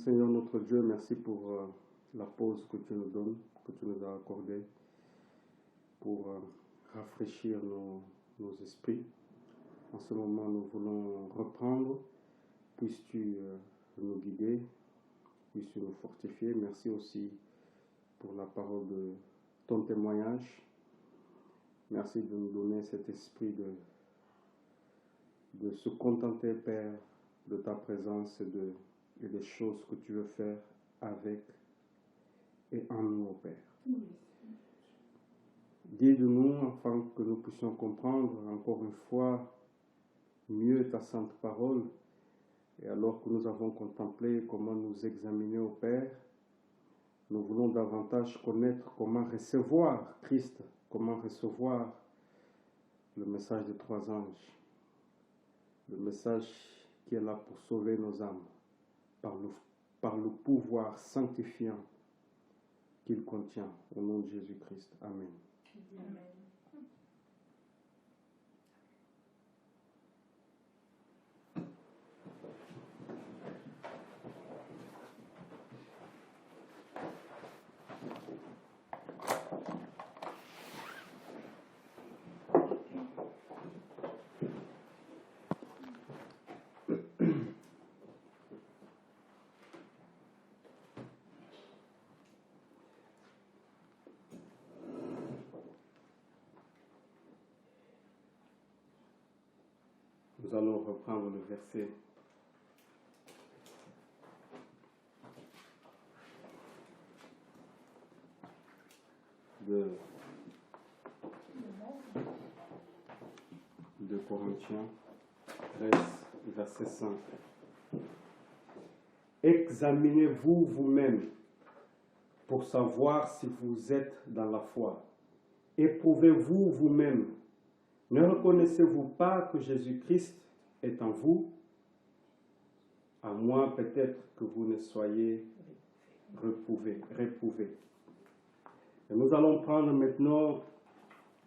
Seigneur notre Dieu, merci pour la pause que tu nous donnes, que tu nous as accordée, pour rafraîchir nos esprits. En ce moment, nous voulons reprendre. Puisses-tu nous guider, puisses-tu nous fortifier. Merci aussi pour la parole de ton témoignage. Merci de nous donner cet esprit de se contenter, Père, de ta présence et des choses que tu veux faire avec et en nous, Père. Guide-nous afin que nous puissions comprendre encore une fois mieux ta sainte parole. Et alors que nous avons contemplé comment nous examiner au Père, nous voulons davantage connaître comment recevoir Christ, comment recevoir le message des trois anges, le message qui est là pour sauver nos âmes par le pouvoir sanctifiant qu'il contient. Au nom de Jésus-Christ. Amen. Amen. Nous allons reprendre le verset de Corinthiens 13, verset 5. Examinez-vous vous-même pour savoir si vous êtes dans la foi. Éprouvez-vous vous-même. Ne reconnaissez-vous pas que Jésus-Christ est en vous, à moins peut-être que vous ne soyez réprouvé. Et nous allons prendre maintenant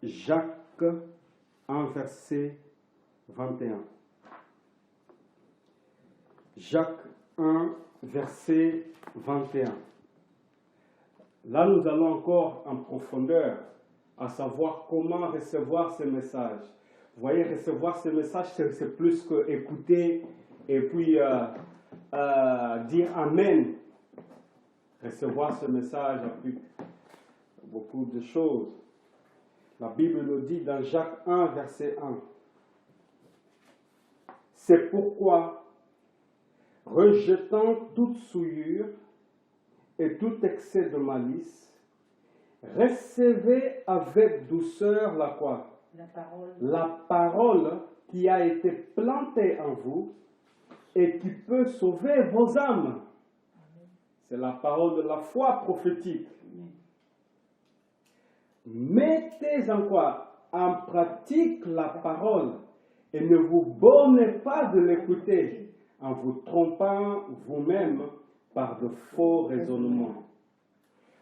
Jacques 1, verset 21. Jacques 1, verset 21. Là, nous allons encore en profondeur à savoir comment recevoir ces messages. Vous voyez, recevoir ces messages, c'est plus que écouter et puis dire Amen. Recevoir ce message implique beaucoup de choses. La Bible nous dit dans Jacques 1, verset 1. C'est pourquoi, rejetant toute souillure et tout excès de malice, recevez avec douceur la quoi? La parole qui a été plantée en vous et qui peut sauver vos âmes. C'est la parole de la foi prophétique. Mettez en quoi? En pratique la parole et ne vous bornez pas de l'écouter en vous trompant vous-même par de faux raisonnements.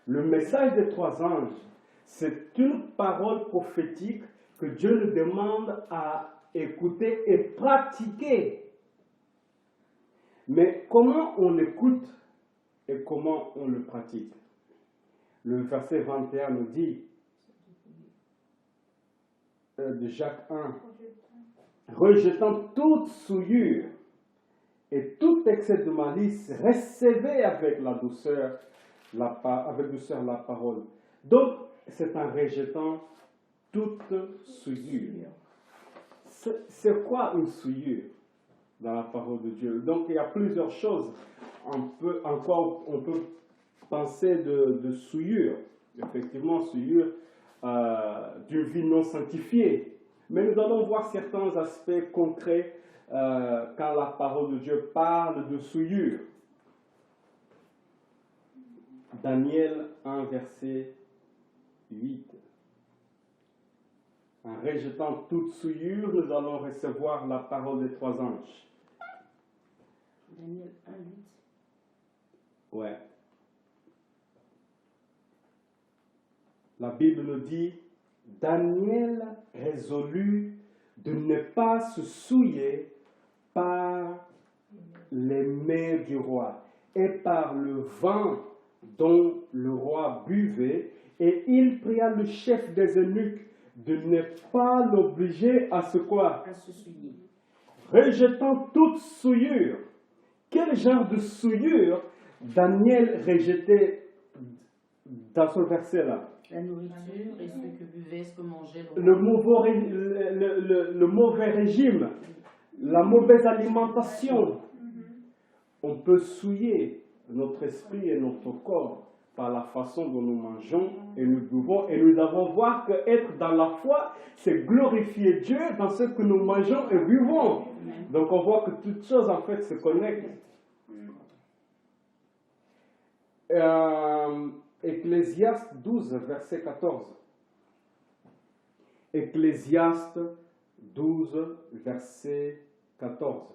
Le message des trois anges, c'est une parole prophétique que Dieu nous demande à écouter et pratiquer. Mais comment on l'écoute et comment on le pratique? Le verset 21 nous dit, de Jacques 1, rejetant toute souillure et tout excès de malice, recevez avec douceur la parole. Donc, c'est en rejetant toute souillure. C'est quoi une souillure dans la parole de Dieu? Donc, il y a plusieurs choses en quoi on peut penser de souillure. Effectivement, souillure d'une vie non sanctifiée. Mais nous allons voir certains aspects concrets quand la parole de Dieu parle de souillure. Daniel 1, verset 8. En rejetant toute souillure, nous allons recevoir la parole des trois anges. Daniel 1, 8. Ouais. La Bible nous dit, Daniel résolut de ne pas se souiller par les mains du roi. et par le vin dont le roi buvait, et il pria le chef des eunuques de ne pas l'obliger à se quoi? À se souiller. Rejetant toute souillure. Quel genre de souillure Daniel rejetait dans ce verset-là? La nourriture et ce que buvait, ce que mangeait le Le roi. le mauvais régime, la mauvaise alimentation. On peut souiller notre esprit et notre corps par la façon dont nous mangeons et nous buvons. Et nous avons voir que être dans la foi, c'est glorifier Dieu dans ce que nous mangeons et buvons. Donc on voit que toutes choses en fait se connectent. Ecclésiaste 12, verset 14. Ecclésiaste 12, verset 14.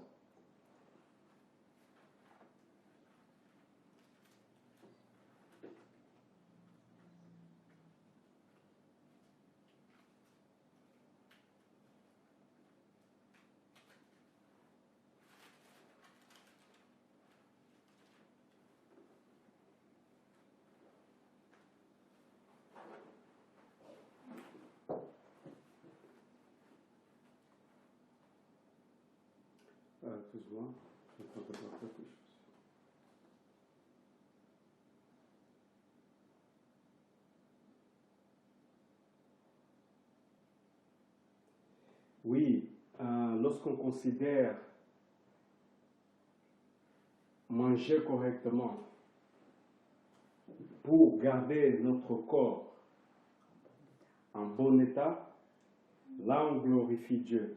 Excuse-moi, je crois que j'ai quelque chose. Oui, lorsqu'on considère manger correctement pour garder notre corps en bon état, là on glorifie Dieu.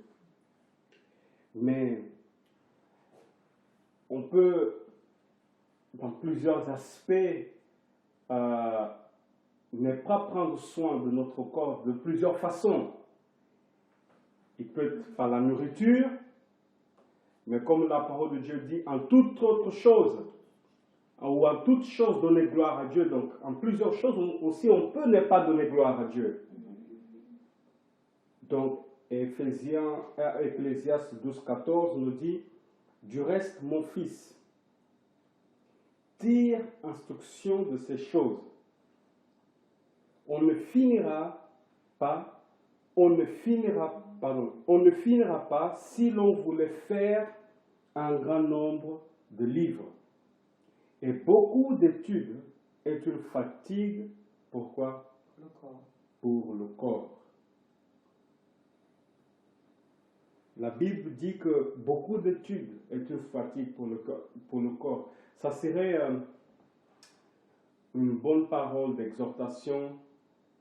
Mais on peut, dans plusieurs aspects, ne pas prendre soin de notre corps de plusieurs façons. Il peut être par la nourriture, mais comme la parole de Dieu dit, en toute autre chose, ou en toute chose donner gloire à Dieu. Donc en plusieurs choses aussi on peut ne pas donner gloire à Dieu. Donc Ecclésiaste 12, 14 nous dit, du reste mon fils, tire instruction de ces choses. On ne finira pas si l'on voulait faire un grand nombre de livres. Et beaucoup d'études est une fatigue. Pourquoi? Le corps. Pour le corps. La Bible dit que beaucoup d'études est une fatigue pour le corps. Ça serait une bonne parole d'exhortation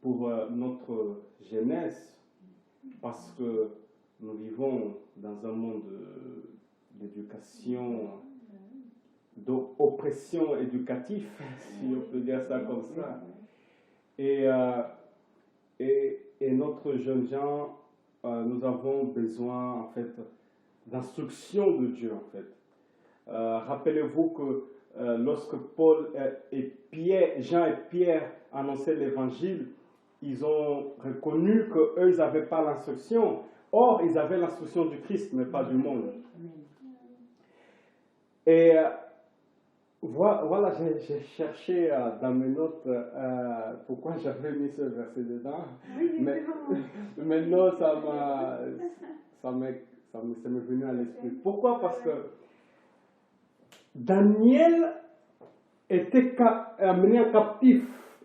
pour notre jeunesse, parce que nous vivons dans un monde d'éducation, d'oppression éducative, si on peut dire ça comme ça. Et notre jeunes gens, nous avons besoin en fait d'instruction de Dieu en fait. Rappelez-vous que lorsque Jean et Pierre annonçaient l'évangile, ils ont reconnu qu'eux, ils n'avaient pas l'instruction. Or, ils avaient l'instruction du Christ, mais pas du monde. Et voilà, j'ai cherché dans mes notes pourquoi j'avais mis ce verset dedans. Oui, Mais maintenant, ça m'est venu à l'esprit. Pourquoi? Parce que Daniel était amené en captif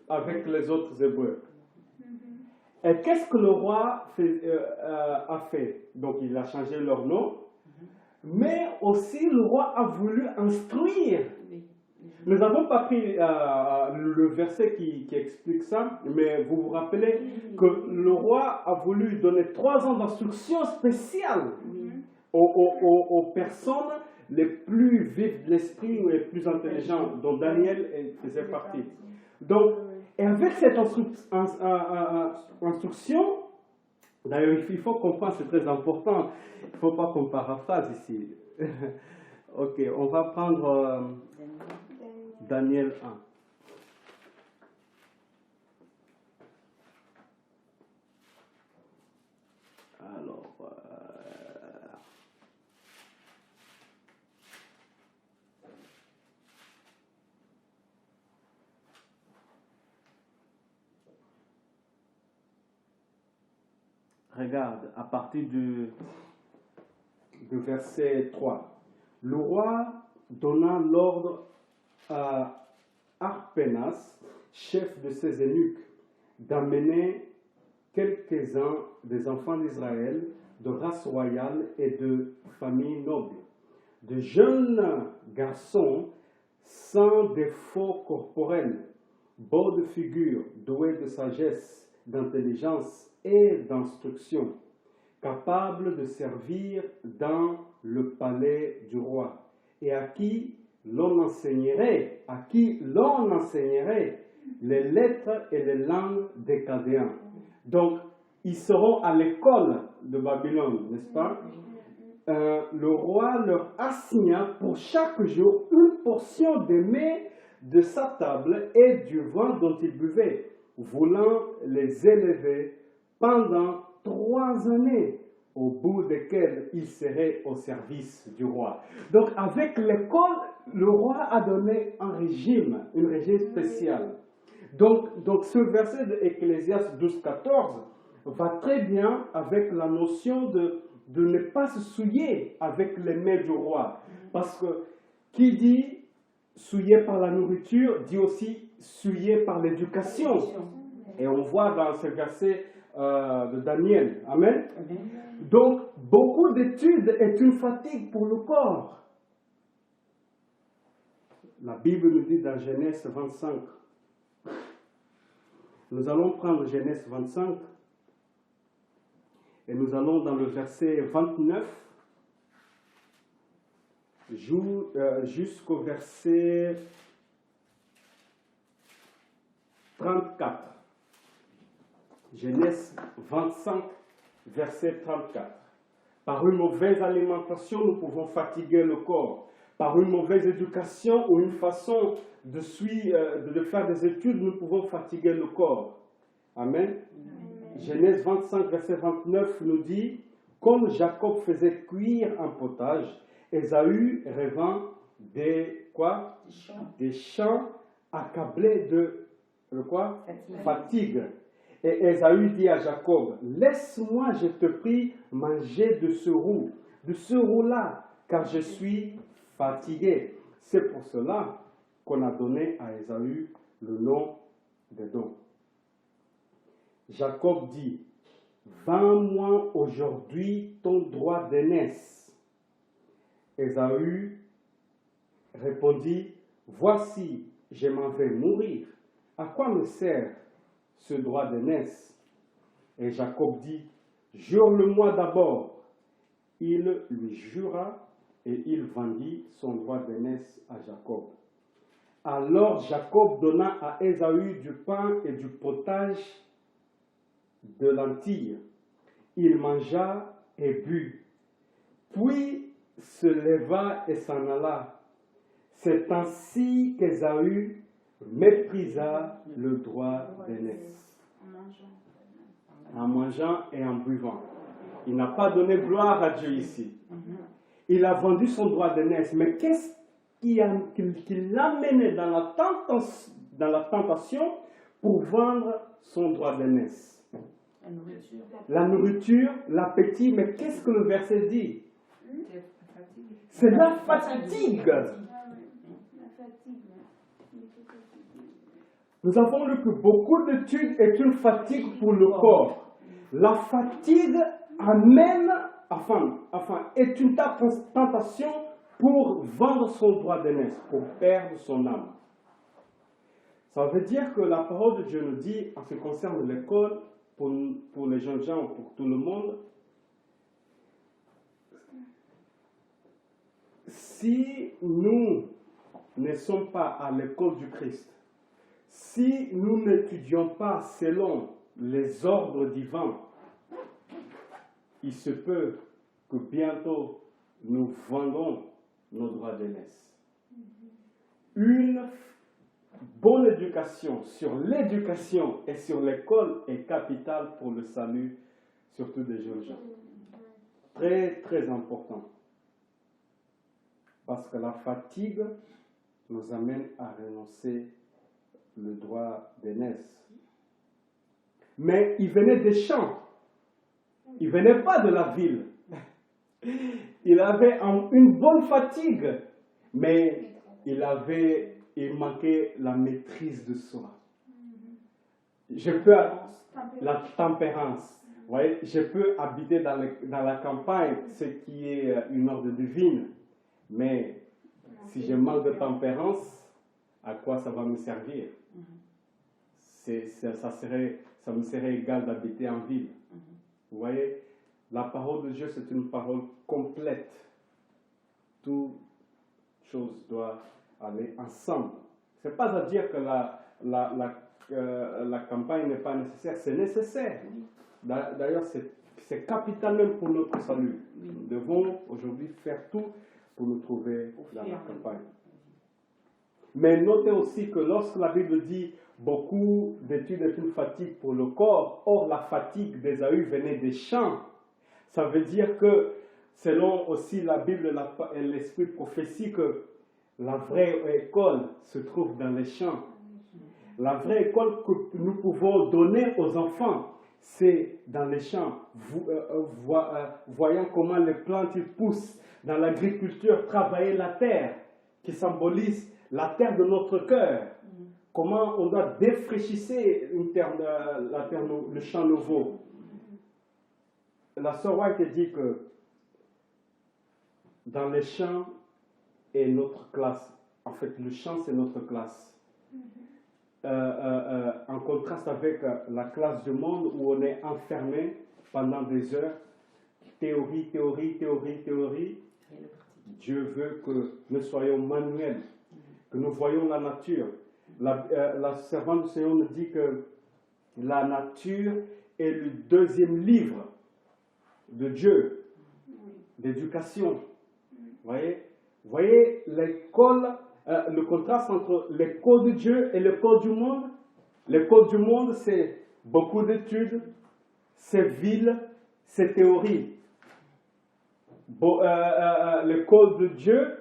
avec les autres Hébreux. Et qu'est-ce que le roi a fait? Donc il a changé leur nom, mais aussi le roi a voulu instruire. Nous n'avons pas pris le verset qui explique ça, mais vous vous rappelez que le roi a voulu donner 3 ans d'instruction spéciale aux personnes les plus vives de l'esprit ou les plus intelligentes, dont Daniel faisait partie. Donc, et avec cette instruction, d'ailleurs il faut comprendre, c'est très important, il ne faut pas qu'on paraphrase ici. Ok, on va prendre Daniel 1. Alors, Regarde, à partir de verset 3. Le roi donna l'ordre à Arpénas, chef de ses eunuques, d'amener quelques-uns des enfants d'Israël de race royale et de famille noble, de jeunes garçons sans défaut corporel, beaux de figure, doués de sagesse, d'intelligence et d'instruction, capables de servir dans le palais du roi, et à qui l'on enseignerait les lettres et les langues des Chaldéens. Donc, ils seront à l'école de Babylone, n'est-ce pas? Le roi leur assigna pour chaque jour une portion des mets de sa table et du vin dont ils buvaient, voulant les élever pendant 3 années, au bout desquelles ils seraient au service du roi. Donc, avec l'école, le roi a donné un régime spécial. Donc ce verset de Ecclésiaste 12-14 va très bien avec la notion de ne pas se souiller avec les mets du roi. Parce que qui dit souillé par la nourriture, dit aussi souillé par l'éducation. Et on voit dans ce verset de Daniel. Amen. Donc, beaucoup d'études est une fatigue pour le corps. La Bible nous dit dans Genèse 25. Nous allons prendre Genèse 25 et nous allons dans le verset 29 jusqu'au verset 34. Genèse 25, verset 34. Par une mauvaise alimentation, nous pouvons fatiguer le corps. Par une mauvaise éducation ou une façon de faire des études, nous pouvons fatiguer le corps. Amen. Genèse 25, verset 29 nous dit, comme Jacob faisait cuire un potage, Ésaü revint des champs accablés de quoi? Fatigue. Et Ésaü dit à Jacob, laisse-moi, je te prie, manger de ce roux-là, car je suis fatigué. C'est pour cela qu'on a donné à Ésaü le nom d'Édom. Jacob dit, vends-moi aujourd'hui ton droit d'aînesse. Ésaü répondit, voici, je m'en vais mourir. À quoi me sert ce droit d'aînesse? Et Jacob dit, jure-le-moi d'abord. Il lui jura et il vendit son droit d'aînesse à Jacob. Alors Jacob donna à Ésaü du pain et du potage de lentilles. Il mangea et but, puis se leva et s'en alla. C'est ainsi qu'Ésaü méprisa le droit d'aînesse. En mangeant et en buvant. Il n'a pas donné gloire à Dieu ici. Il a vendu son droit d'aînesse. Mais qu'est-ce qui l'a mené dans la tentation pour vendre son droit d'aînesse? La nourriture, l'appétit. Mais qu'est-ce que le verset dit? C'est la fatigue. Nous avons lu que beaucoup d'études est une fatigue pour le corps. La fatigue est une tentation pour vendre son droit d'aînesse, pour perdre son âme. Ça veut dire que la parole de Dieu nous dit, en ce qui concerne l'école, pour les jeunes gens, pour tout le monde, si nous ne sommes pas à l'école du Christ, si nous n'étudions pas selon les ordres divins, il se peut que bientôt nous vendons nos droits d'aînesse. Une bonne éducation sur l'éducation et sur l'école est capitale pour le salut, surtout des jeunes gens. Très, très important. Parce que la fatigue nous amène à renoncer le droit d'aînesse. Mais il venait des champs. Il ne venait pas de la ville. Il avait une bonne fatigue, mais il manquait la maîtrise de soi. La tempérance. Vous voyez, je peux habiter dans la campagne, ce qui est une ordre divine, mais si je manque de tempérance, à quoi ça va me servir? Ça me serait égal d'habiter en ville. Vous voyez, la parole de Dieu, c'est une parole complète. Toute chose doit aller ensemble. Ce n'est pas à dire que la campagne n'est pas nécessaire, c'est nécessaire. D'ailleurs, c'est capital même pour notre salut. Nous devons aujourd'hui faire tout pour nous trouver dans la campagne. Mais notez aussi que lorsque la Bible dit beaucoup d'études est une fatigue pour le corps, or la fatigue d'Ésaü venait des champs. Ça veut dire que, selon aussi la Bible et l'esprit prophétique, la vraie école se trouve dans les champs. La vraie école que nous pouvons donner aux enfants, c'est dans les champs. Voyant comment les plantes poussent dans l'agriculture, travailler la terre, qui symbolise la terre de notre cœur. Comment on doit défraîchir le champ nouveau. La sœur White dit que dans les champs est notre classe. En fait, le champ, c'est notre classe. En contraste avec la classe du monde où on est enfermé pendant des heures. Théorie, théorie, théorie, théorie. Dieu veut que nous soyons manuels, que nous voyons la nature. La servante du Seigneur nous dit que la nature est le deuxième livre de Dieu, d'éducation. Vous voyez l'école, le contraste entre l'école de Dieu et l'école du monde. L'école du monde, c'est beaucoup d'études, c'est ville, c'est théorie. L'école de Dieu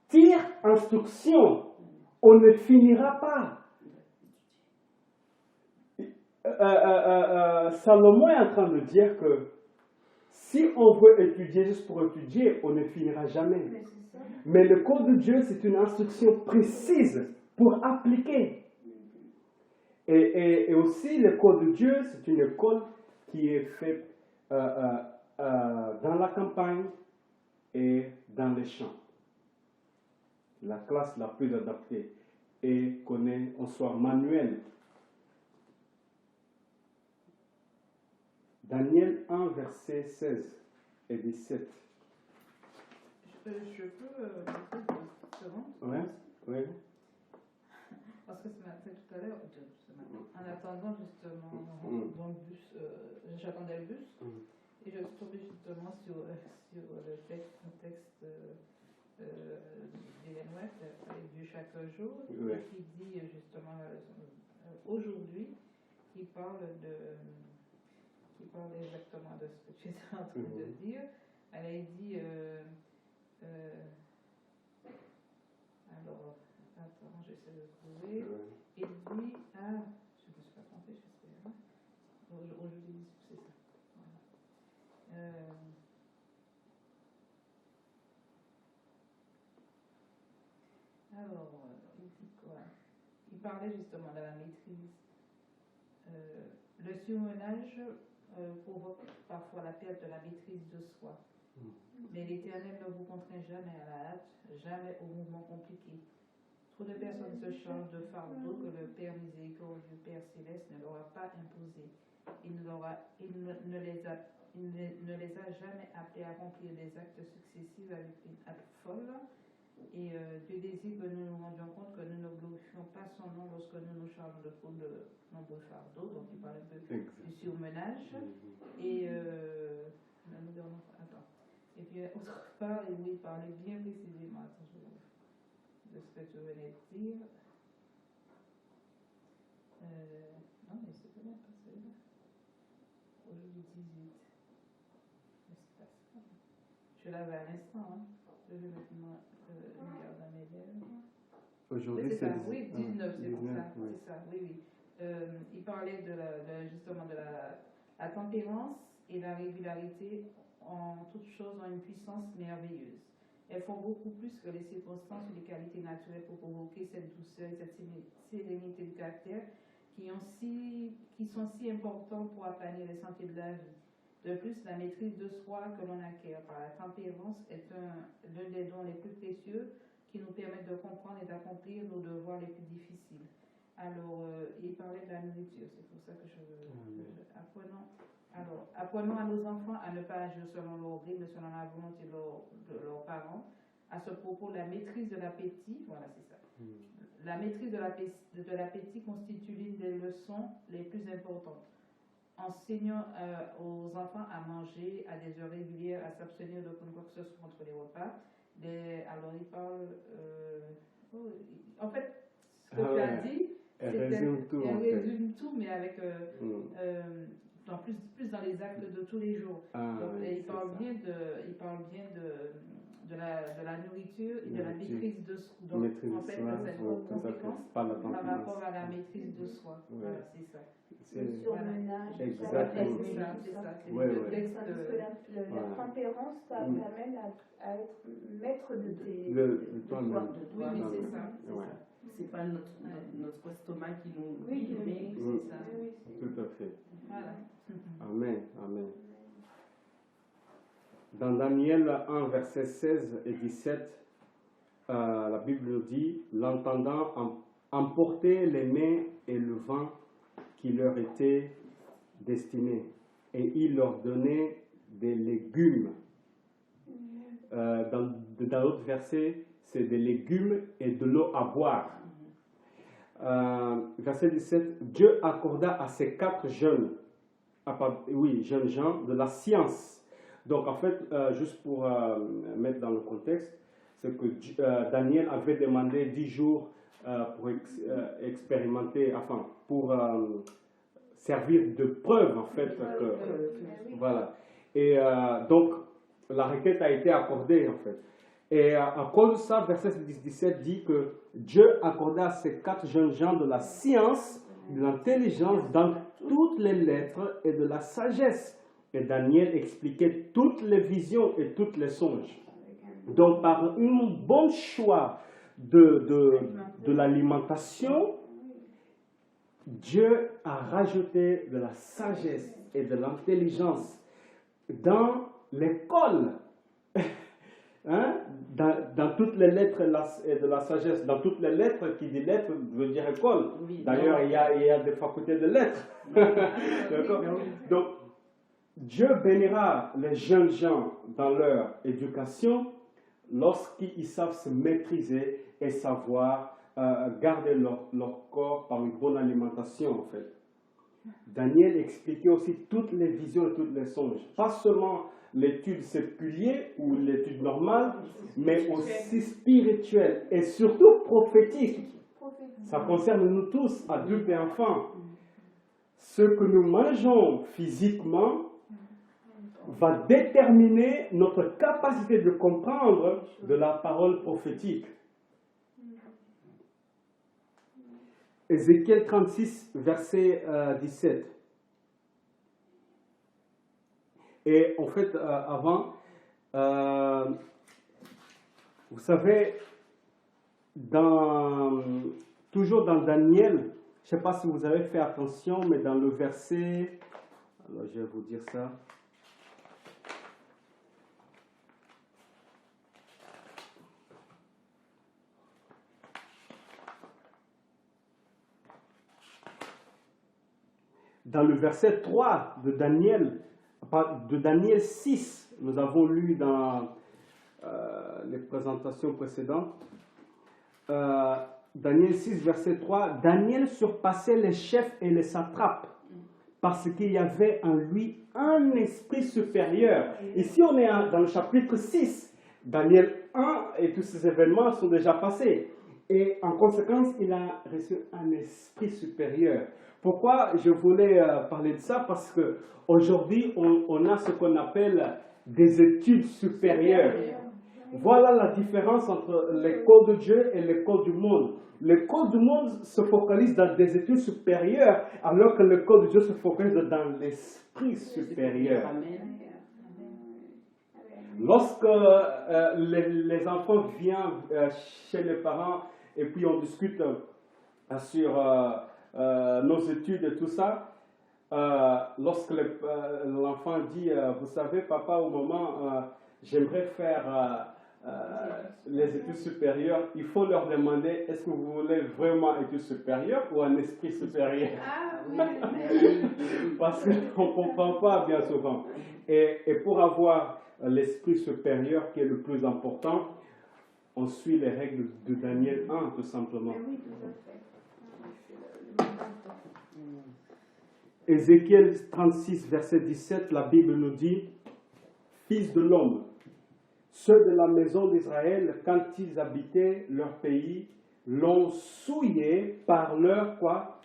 tire instruction. On ne finira pas. Salomon est en train de dire que si on veut étudier juste pour étudier, on ne finira jamais. Mais l'école de Dieu, c'est une instruction précise pour appliquer. Et aussi, l'école de Dieu, c'est une école qui est faite dans la campagne et dans les champs. La classe la plus adaptée et qu'on soit manuel. Daniel 1, verset 16 et 17. Je peux Oui, oui. Parce que ce matin, tout à l'heure, en attendant justement dans le bus, j'attendais le bus, et je suis tombée justement sur le texte, d'Ellen White, Dieu chaque jour, qui dit justement, aujourd'hui, il parle exactement de ce que tu étais en train de dire. Elle a dit, alors, attends, j'essaie de trouver. Il dit, je ne me suis pas trompée, j'espère. Aujourd'hui, c'est ça. Voilà. Alors, il dit quoi? Il parlait justement de la maîtrise. Le surmenage provoque parfois la perte de la maîtrise de soi. Mais l'Éternel ne vous contraint jamais à la hâte, jamais au mouvement compliqué. Trop de personnes se chargent de fardeaux que le Père miséricordieux, Père céleste, ne leur a pas imposés. Il ne les a jamais appelés à accomplir des actes successifs avec une hâte folle. Et Dieu désire que nous nous rendions compte que nous ne glorifions pas son nom lorsque nous nous chargeons de trop de nombreux fardeaux. Donc il parle un peu du surmenage. Et attends. Et puis autre part, il parlait bien précisément de ce que tu venais de dire. Non, mais c'est bien passé là. Aujourd'hui 18. Mais c'est pas ça. Je l'avais à l'instant, hein. Je vais maintenant regarder dans mes lèvres. Aujourd'hui, c'est ça, oui, 19, c'est 19, ça, oui. c'est ça, oui. Il parlait justement de la tempérance et la régularité en toutes choses ont une puissance merveilleuse. Elles font beaucoup plus que les circonstances ou les qualités naturelles pour provoquer cette douceur et cette sérénité de caractère qui sont si importantes pour aplanir les sentiers de la vie. De plus, la maîtrise de soi que l'on acquiert par la tempérance est l'un des dons les plus précieux qui nous permettent de comprendre et d'accomplir nos devoirs les plus difficiles. Alors, il parlait de la nourriture, c'est pour ça que apprenons à nos enfants à ne pas agir selon leur gré, mais selon la volonté de leurs parents. À ce propos, la maîtrise de l'appétit, voilà, c'est ça. La maîtrise de l'appétit constitue l'une des leçons les plus importantes. Enseignons aux enfants à manger à des heures régulières, à s'abstenir de quoi que ce soit entre les repas. Alors, il parle. En fait, ce que tu as dit, elle résume tout, mais avec. Plus dans les actes de tous les jours. Il parle bien de la nourriture et de la maîtrise de soi. Donc, en fait, ça a une conséquence par rapport à la maîtrise de soi. Voilà, c'est ça. Le surmenage, exactement. C'est ça. La tempérance, ça t'amène à être maître de toi. Oui, mais c'est ça. C'est pas notre estomac qui nous mais c'est ça. Tout à fait. Voilà. Amen. Dans Daniel 1, versets 16 et 17, la Bible nous dit, l'entendant emporter les mains et le vent qui leur étaient destinés, et il leur donnait des légumes. Dans l'autre verset, c'est des légumes et de l'eau à boire. Verset 17, Dieu accorda à ces 4 jeunes gens de la science. Donc en fait, juste pour mettre dans le contexte, c'est que Daniel avait demandé 10 jours pour expérimenter, pour servir de preuve en fait. Voilà. Et donc la requête a été accordée en fait. Et à cause de ça, verset 17 dit que Dieu accorda à ces 4 jeunes gens de la science, de l'intelligence dans toutes les lettres et de la sagesse. Et Daniel expliquait toutes les visions et tous les songes. Donc par un bon choix de l'alimentation, Dieu a rajouté de la sagesse et de l'intelligence dans l'école. Dans toutes les lettres et de la sagesse, dans toutes les lettres, qui dit lettres veut dire école. Oui, d'ailleurs, il y a des facultés de lettres. D'accord. Donc, Dieu bénira les jeunes gens dans leur éducation lorsqu'ils savent se maîtriser et savoir garder leur corps par une bonne alimentation, en fait. Daniel expliquait aussi toutes les visions et tous les songes. Pas seulement l'étude séculière ou l'étude normale, mais aussi spirituelle et surtout prophétique. Ça concerne nous tous, adultes et enfants. Ce que nous mangeons physiquement va déterminer notre capacité de comprendre de la parole prophétique. Ézéchiel 36, verset 17. Et en fait, vous savez, toujours dans Daniel, je ne sais pas si vous avez fait attention, mais dans le verset, alors je vais vous dire ça. Dans le verset 3 de Daniel 6, nous avons lu dans les présentations précédentes, Daniel 6, verset 3, Daniel surpassait les chefs et les satrapes parce qu'il y avait en lui un esprit supérieur. Ici, on est dans le chapitre 6. Daniel 1 et tous ces événements sont déjà passés. Et en conséquence, il a reçu un esprit supérieur. Pourquoi je voulais parler de ça? Parce qu'aujourd'hui, on a ce qu'on appelle des études supérieures. Voilà la différence entre l'école de Dieu et l'école du monde. L'école du monde se focalise dans des études supérieures, alors que l'école de Dieu se focalise dans l'esprit supérieur. Amen. Lorsque les enfants viennent chez les parents et puis on discute sur nos études et tout ça, lorsque l'enfant dit, vous savez, papa ou maman, j'aimerais faire les études supérieures, il faut leur demander, est-ce que vous voulez vraiment études supérieures ou un esprit supérieur? Ah oui, Parce qu'on ne comprend pas bien souvent. Et pour avoir l'esprit supérieur qui est le plus important, on suit les règles de Daniel 1 tout simplement. Mais oui, tout à fait. C'est le même temps. Ézéchiel 36, verset 17, la Bible nous dit, Fils de l'homme, ceux de la maison d'Israël, quand ils habitaient leur pays, l'ont souillé par leur quoi?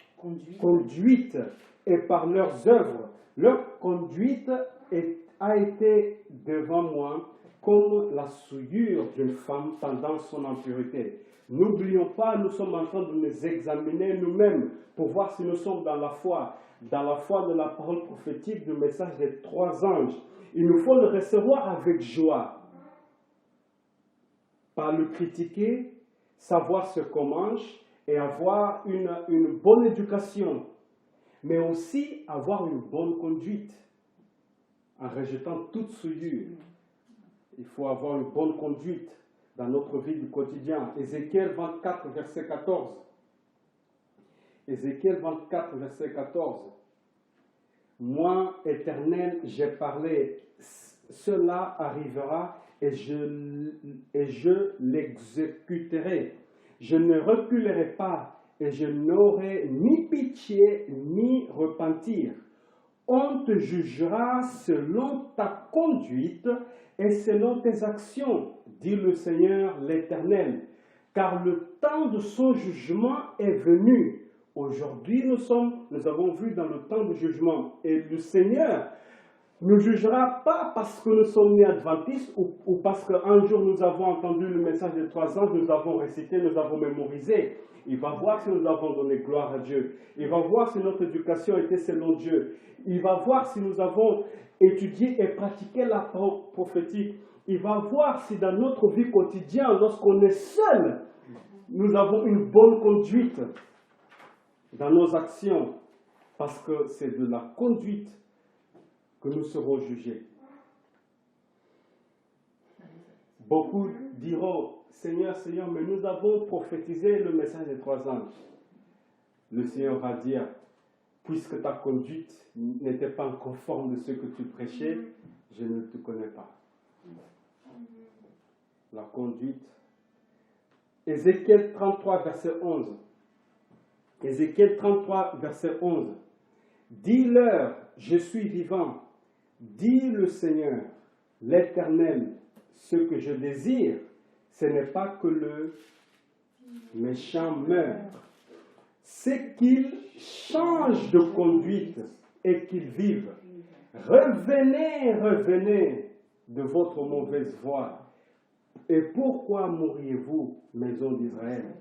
Conduite et par leurs œuvres. Leur conduite a été devant moi comme la souillure d'une femme pendant son impureté. N'oublions pas, nous sommes en train de nous examiner nous-mêmes pour voir si nous sommes dans la foi de la parole prophétique du message des 3 anges. Il nous faut le recevoir avec joie. Pas le critiquer, savoir ce qu'on mange et avoir une bonne éducation, mais aussi avoir une bonne conduite en rejetant toute souillure. Il faut avoir une bonne conduite dans notre vie du quotidien. Ézéchiel 24, verset 14. Ézéchiel 24, verset 14. Moi, Éternel, j'ai parlé, cela arrivera et je l'exécuterai. Je ne reculerai pas et je n'aurai ni pitié ni repentir. On te jugera selon ta conduite et selon tes actions, dit le Seigneur l'Éternel, car le temps de son jugement est venu. Aujourd'hui, nous avons vu dans le temps du jugement, et le Seigneur ne jugera pas parce que nous sommes nés adventistes ou parce qu'un jour nous avons entendu le message des 3 anges, nous avons récité, nous avons mémorisé. Il va voir si nous avons donné gloire à Dieu. Il va voir si notre éducation était selon Dieu. Il va voir si nous avons étudié et pratiqué la parole prophétique. Il va voir si dans notre vie quotidienne, lorsqu'on est seul, nous avons une bonne conduite dans nos actions. Parce que c'est de la conduite que nous serons jugés. Beaucoup diront, Seigneur, Seigneur, mais nous avons prophétisé le message des 3 anges. Le Seigneur va dire, puisque ta conduite n'était pas conforme de ce que tu prêchais, je ne te connais pas. La conduite. Ézéchiel 33, verset 11. Ézéchiel 33, verset 11. Dis-leur, je suis vivant. Dit le Seigneur, l'Éternel, ce que je désire, ce n'est pas que le méchant meure, c'est qu'il change de conduite et qu'il vive. Revenez, revenez de votre mauvaise voie. Et pourquoi mourriez-vous, maison d'Israël?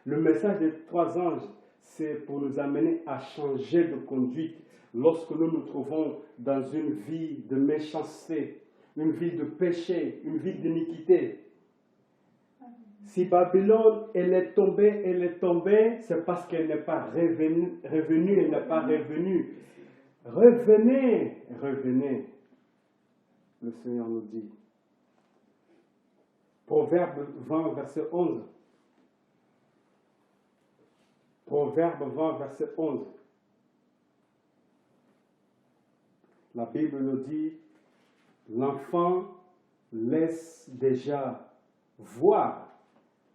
Le message des 3 anges, c'est pour nous amener à changer de conduite lorsque nous nous trouvons dans une vie de méchanceté, une vie de péché, une vie d'iniquité. Si Babylone, elle est tombée, c'est parce qu'elle n'est pas revenue, elle n'est pas revenue. Revenez, revenez, le Seigneur nous dit. Proverbe 20, verset 11. Proverbe 20, verset 11. La Bible nous dit, l'enfant laisse déjà voir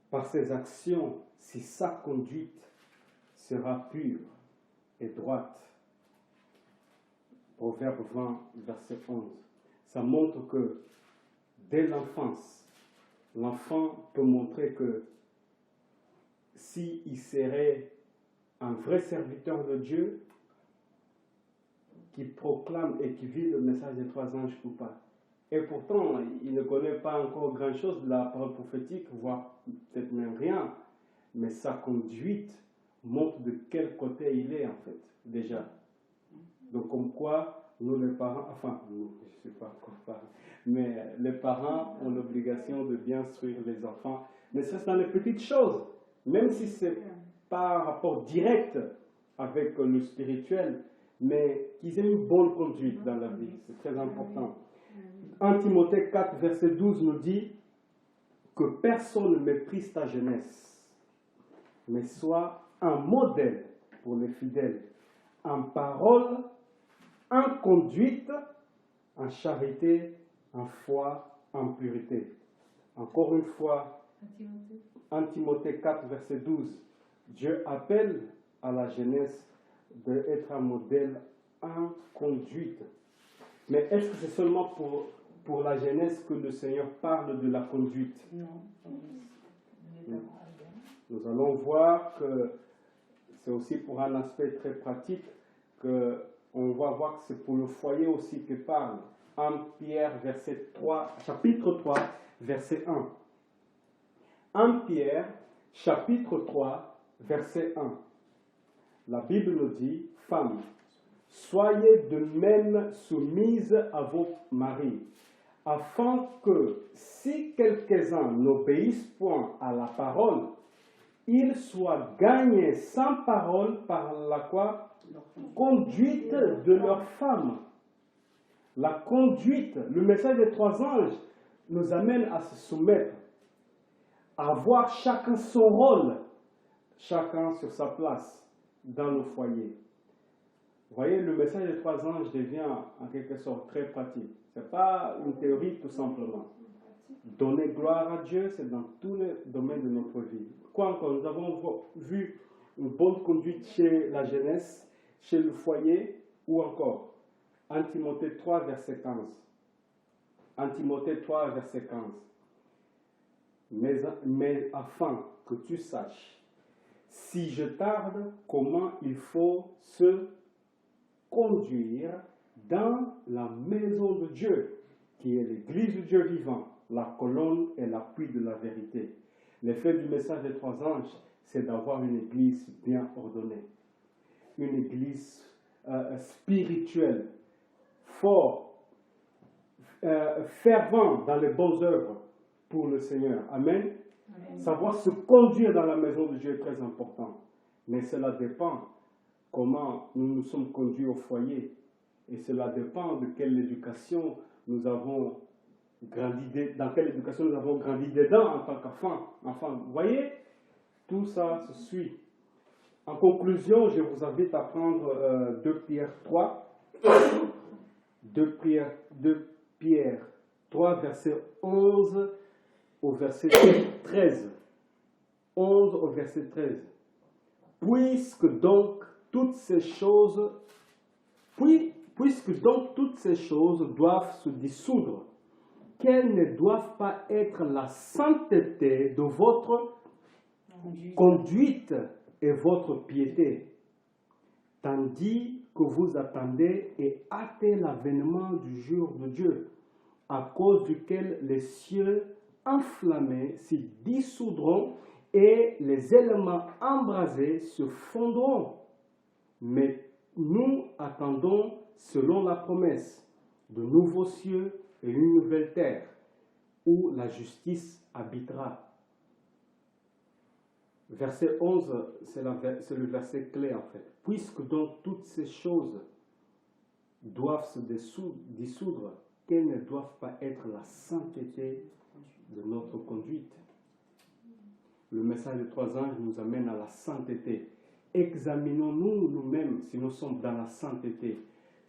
par ses actions si sa conduite sera pure et droite. Proverbe 20, verset 11. Ça montre que dès l'enfance, l'enfant peut montrer que s'il serait un vrai serviteur de Dieu, qui proclame et qui vit le message des 3 anges ou pas. Et pourtant, il ne connaît pas encore grand-chose de la parole prophétique, voire peut-être même rien. Mais sa conduite montre de quel côté il est, en fait, déjà. Donc, comme quoi, nous les parents, enfin, nous, je ne sais pas quoi parler, mais les parents ont l'obligation de bien instruire les enfants, mais ça, c'est dans les petites choses, même si ce n'est pas un rapport direct avec le spirituel, mais qu'ils aient une bonne conduite dans la vie, c'est très important. 1 Timothée 4, verset 12 nous dit que personne ne méprise ta jeunesse, mais sois un modèle pour les fidèles, en parole, en conduite, en charité, en foi, en pureté. Encore une fois, 1 Timothée 4, verset 12, Dieu appelle à la jeunesse d'être un modèle en conduite. Mais est-ce que c'est seulement pour la jeunesse que le Seigneur parle de la conduite? Non. Nous allons voir que c'est aussi pour un aspect très pratique qu'on va voir que c'est pour le foyer aussi que parle. 1 Pierre, chapitre 3, verset 1. 1 Pierre, chapitre 3, verset 1. La Bible nous dit, femmes, soyez de même soumises à vos maris, afin que, si quelques-uns n'obéissent point à la parole, ils soient gagnés sans parole par la quoi? Conduite de leur femme. La conduite, le message des 3 anges nous amène à se soumettre, à voir chacun son rôle, chacun sur sa place dans le foyer. Vous voyez, le message des 3 anges devient en quelque sorte très pratique. Ce n'est pas une théorie tout simplement. Donner gloire à Dieu, c'est dans tous les domaines de notre vie. Quoi encore, nous avons vu une bonne conduite chez la jeunesse, chez le foyer, ou encore 1 Timothée 3, verset 15. 1 Timothée 3, verset 15. Mais afin que tu saches, si je tarde, comment il faut se conduire dans la maison de Dieu, qui est l'église de Dieu vivant, la colonne et l'appui de la vérité. L'effet du message des 3 anges, c'est d'avoir une église bien ordonnée, une église spirituelle, fort, fervent dans les bonnes œuvres pour le Seigneur. Amen. Amen. Savoir se conduire dans la maison de Dieu est très important. Mais cela dépend comment nous nous sommes conduits au foyer. Et cela dépend de quelle éducation nous avons grandi, dans quelle éducation nous avons grandi dedans en tant qu'enfant. Vous voyez, tout ça se suit. En conclusion, je vous invite à prendre 2 Pierre 3. 2 Pierre 3, verset 11 au verset 13. 11 au verset 13. Puisque donc toutes ces choses doivent se dissoudre, qu'elles ne doivent pas être la sainteté de votre conduite et votre piété, tandis que vous attendez et hâtez l'avènement du jour de Dieu, à cause duquel les cieux enflammés se dissoudront et les éléments embrasés se fondront. Mais nous attendons, selon la promesse, de nouveaux cieux et une nouvelle terre, où la justice habitera. Verset 11, c'est le verset clé en fait. Puisque donc toutes ces choses doivent se dissoudre, qu'elles ne doivent pas être la sainteté de notre conduite. Le message des 3 anges nous amène à la sainteté. Examinons-nous nous-mêmes si nous sommes dans la sainteté,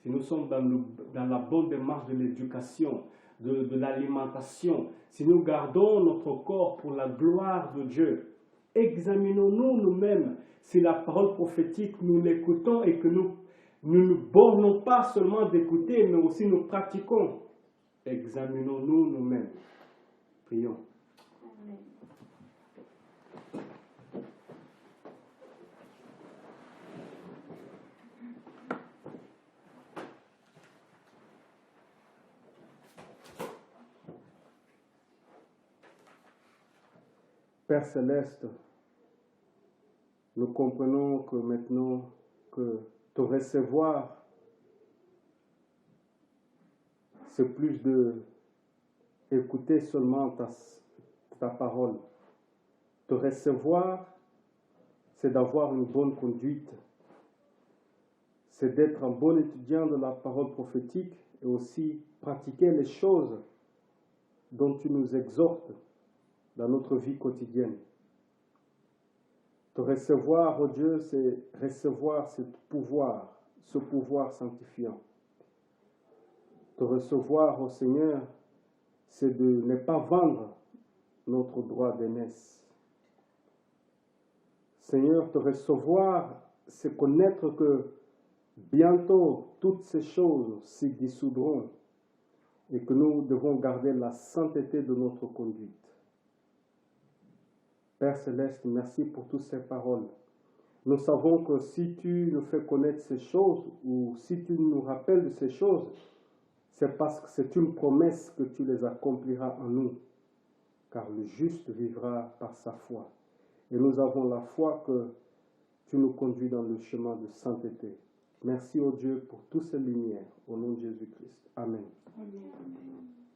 si nous sommes dans la bonne démarche de l'éducation, de l'alimentation, si nous gardons notre corps pour la gloire de Dieu. Examinons-nous nous-mêmes si la parole prophétique, nous l'écoutons et que nous ne nous bornons pas seulement d'écouter, mais aussi nous pratiquons. Examinons-nous nous-mêmes. Prions. Amen. Père Céleste, nous comprenons que maintenant que te recevoir, c'est plus de écouter seulement ta parole. Te recevoir, c'est d'avoir une bonne conduite, c'est d'être un bon étudiant de la parole prophétique et aussi pratiquer les choses dont tu nous exhortes dans notre vie quotidienne. Te recevoir, oh Dieu, c'est recevoir ce pouvoir sanctifiant. Te recevoir, oh Seigneur, c'est de ne pas vendre notre droit d'aînesse. Seigneur, te recevoir, c'est connaître que bientôt toutes ces choses se dissoudront et que nous devons garder la sainteté de notre conduite. Père Céleste, merci pour toutes ces paroles. Nous savons que si tu nous fais connaître ces choses ou si tu nous rappelles de ces choses, c'est parce que c'est une promesse que tu les accompliras en nous, car le juste vivra par sa foi. Et nous avons la foi que tu nous conduis dans le chemin de sainteté. Merci, ô Dieu, pour toutes ces lumières. Au nom de Jésus-Christ. Amen. Amen.